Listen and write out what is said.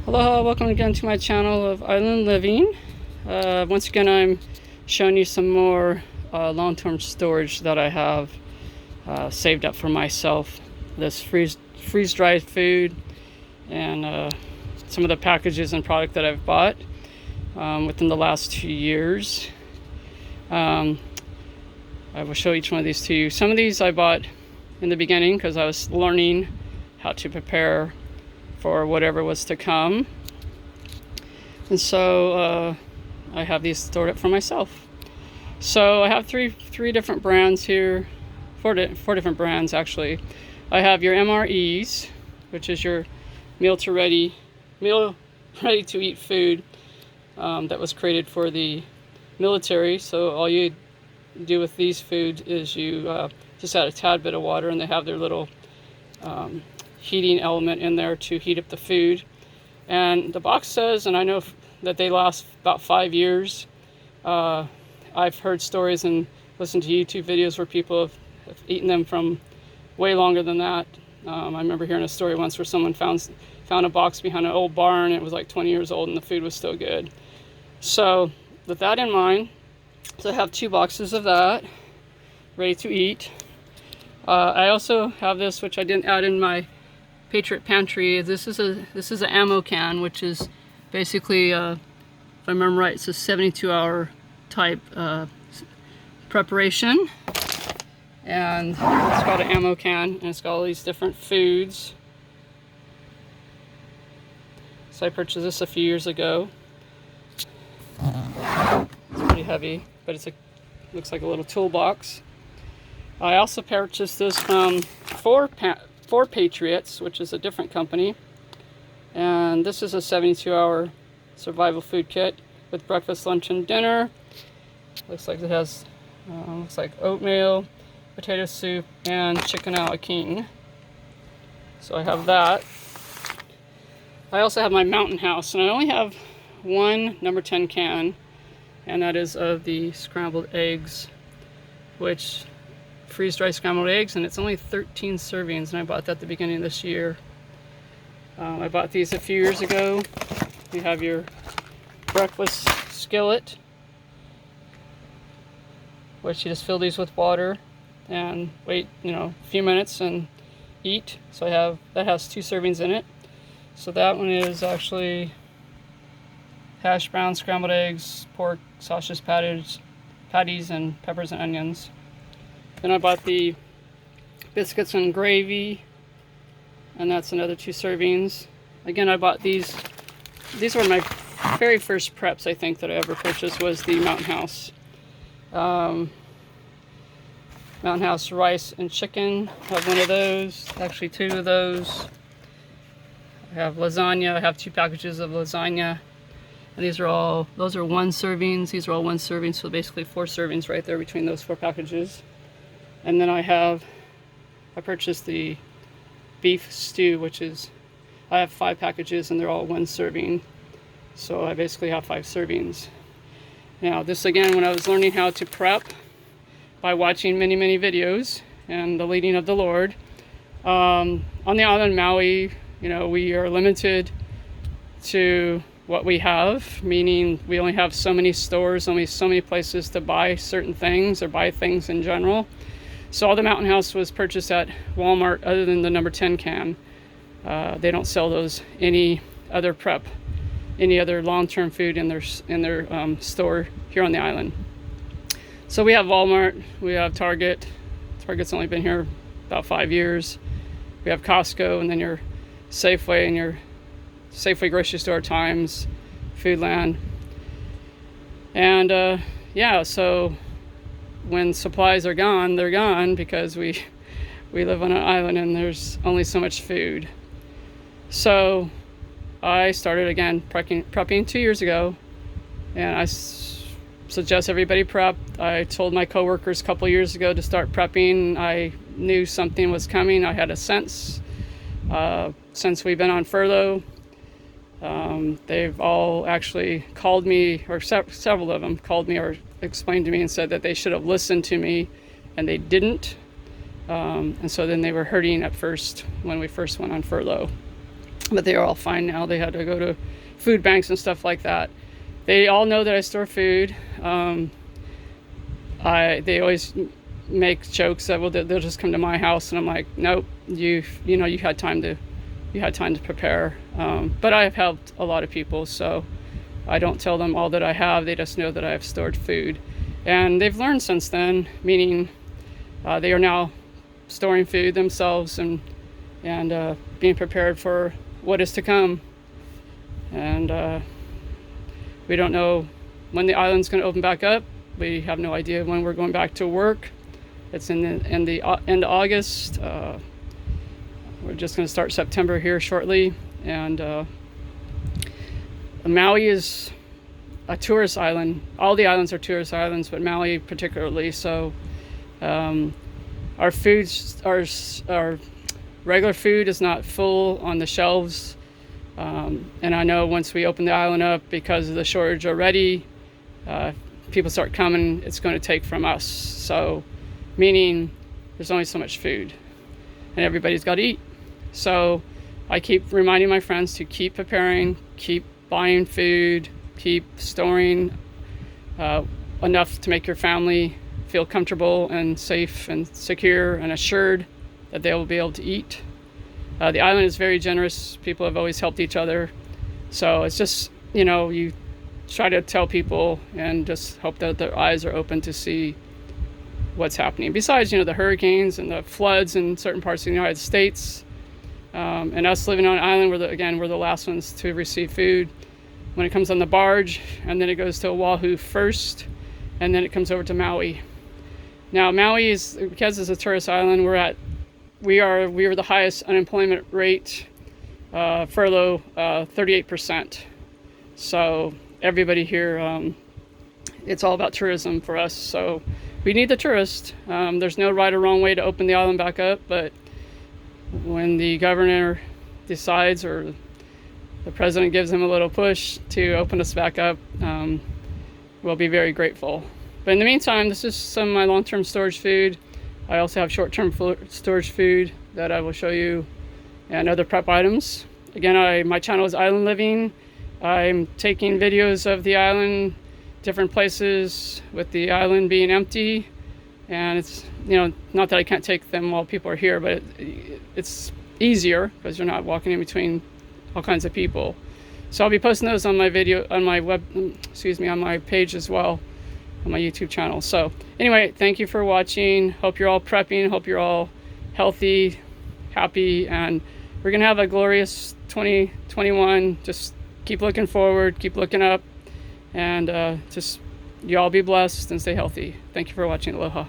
Hello, welcome again to my channel of Island Living. Once again, I'm showing you some more long-term storage that I have saved up for myself. This freeze-dried food and some of the packages and product that I've bought within the last 2 years. I will show each one of these to you. Some of these I bought in the beginning because I was learning how to prepare for whatever was to come, and so I have these stored up for myself. So I have three different brands here, four different brands actually. I have your MREs, which is your meal ready to eat food that was created for the military. So all you do with these foods is you just add a tad bit of water, and they have their little heating element in there to heat up the food. And the box says, and I know that they last about 5 years. I've heard stories and listened to YouTube videos where people have eaten them from way longer than that. I remember hearing a story once where someone found a box behind an old barn. It was like 20 years old and the food was still good. So with that in mind, so I have 2 boxes of that ready to eat. I also have this, which I didn't add in my Patriot Pantry. This is an ammo can, which is basically, if I remember right, it's a 72-hour type preparation, and it's got an ammo can, and it's got all these different foods. So I purchased this a few years ago. It's pretty heavy, but looks like a little toolbox. I also purchased this from Four Patriots, which is a different company, and this is a 72-hour survival food kit with breakfast, lunch, and dinner. Looks like it has looks like oatmeal, potato soup, and chicken a la king. So I have that. I also have my Mountain House, and I only have one number 10 can, and that is of the scrambled eggs, which freeze-dried scrambled eggs, and it's only 13 servings, and I bought that at the beginning of this year. I bought these a few years ago. You have your breakfast skillet, which you just fill these with water and wait, a few minutes and eat. So that has 2 servings in it. So that one is actually hash browns, scrambled eggs, pork, sausage patties, and peppers and onions. Then I bought the biscuits and gravy, and that's another 2 servings. Again, I bought these. These were my very first preps, I think, that I ever purchased, was the Mountain House. Mountain House rice and chicken. I have one of those, actually 2 of those. I have lasagna. I have 2 packages of lasagna. And those are 1 servings. These are all 1 serving, so basically 4 servings right there between those 4 packages. And then I purchased the beef stew, I have 5 packages and they're all 1 serving. So I basically have 5 servings. Now this, again, when I was learning how to prep by watching many videos and the leading of the Lord, on the island Maui, we are limited to what we have, meaning we only have so many stores, only so many places to buy certain things or buy things in general. So all the Mountain House was purchased at Walmart, other than the number 10 can. They don't sell those any other long-term food in their store here on the island. So we have Walmart, we have Target. Target's only been here about 5 years. We have Costco, and then your Safeway and your Safeway grocery store, Times, Foodland. And so when supplies are gone, they're gone, because we live on an island and there's only so much food. So I started again prepping 2 years ago, and I suggest everybody prep. I told my coworkers a couple years ago to start prepping. I knew something was coming. I had a sense. Since we've been on furlough, they've all actually called me, or several of them called me or explained to me and said that they should have listened to me, and they didn't. And so then they were hurting at first when we first went on furlough. but they are all fine now. They had to go to food banks and stuff like that. They all know that I store food. They always make jokes that they'll just come to my house, and I'm like, nope, you had time to prepare. But I have helped a lot of people, so I don't tell them all that I have. They just know that I have stored food, and they've learned since then. Meaning, they are now storing food themselves and being prepared for what is to come. And we don't know when the island's going to open back up. We have no idea when we're going back to work. It's in the end of August. We're just going to start September here shortly. And Maui is a tourist island. All the islands are tourist islands, but Maui particularly. So our regular food is not full on the shelves. And I know once we open the island up, because of the shortage already, people start coming, it's going to take from us. So, meaning there's only so much food, and everybody's got to eat. So I keep reminding my friends to keep preparing, keep buying food, keep storing enough to make your family feel comfortable and safe and secure and assured that they will be able to eat. The island is very generous. People have always helped each other. So it's just, you try to tell people and just hope that their eyes are open to see what's happening. Besides, the hurricanes and the floods in certain parts of the United States, and us living on an island, we're the last ones to receive food. When it comes on the barge, and then it goes to Oahu first, and then it comes over to Maui. Now, Maui is, because it's a tourist island, we are the highest unemployment rate, furlough, 38%. So everybody here, it's all about tourism for us. So we need the tourists. There's no right or wrong way to open the island back up, but when the governor decides, or the president gives him a little push to open us back up, we'll be very grateful. But in the meantime, this is some of my long-term storage food. I also have short-term storage food that I will show you, and other prep items. Again, my channel is Island Living. I'm taking videos of the island, different places with the island being empty. And it's, not that I can't take them while people are here, but it's easier because you're not walking in between all kinds of people. So I'll be posting those on my on my page as well, on my YouTube channel. So anyway, thank you for watching. Hope you're all prepping. Hope you're all healthy, happy, and we're gonna have a glorious 2021. Just keep looking forward, keep looking up, and just you all be blessed and stay healthy. Thank you for watching. Aloha.